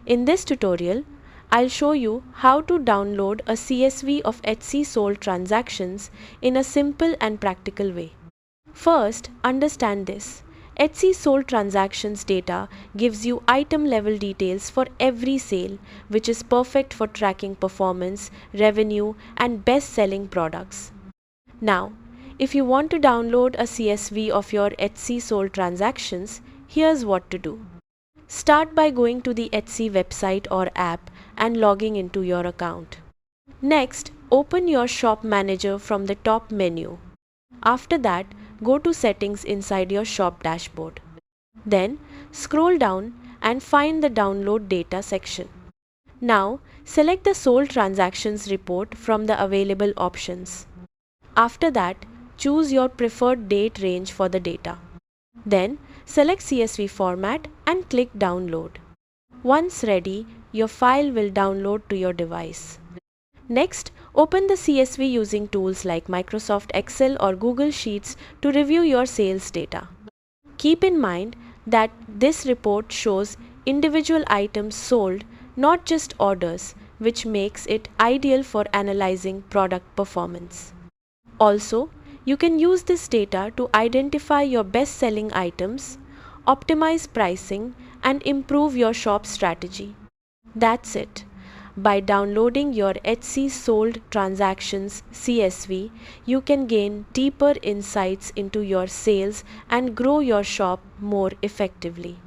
In this tutorial, I'll show you how to download a CSV of Etsy sold transactions in a simple and practical way. First, understand this. Etsy sold transactions data gives you item level details for every sale, which is perfect for tracking performance, revenue, and best selling products. Now, if you want to download a CSV of your Etsy sold transactions, here's what to do. Start by going to the Etsy website or app and logging into your account. Next, open your shop manager from the top menu. After that, go to settings inside your shop dashboard. Then, scroll down and find the download data section. Now, select the sold transactions report from the available options. After that, choose your preferred date range for the data. Then, select CSV format and click download. Once ready, your file will download to your device. Next, open the CSV using tools like Microsoft Excel or Google Sheets to review your sales data. Keep in mind that this report shows individual items sold, not just orders, which makes it ideal for analyzing product performance. Also, you can use this data to identify your best-selling items, optimize pricing, and improve your shop strategy. That's it. By downloading your Etsy sold transactions CSV, you can gain deeper insights into your sales and grow your shop more effectively.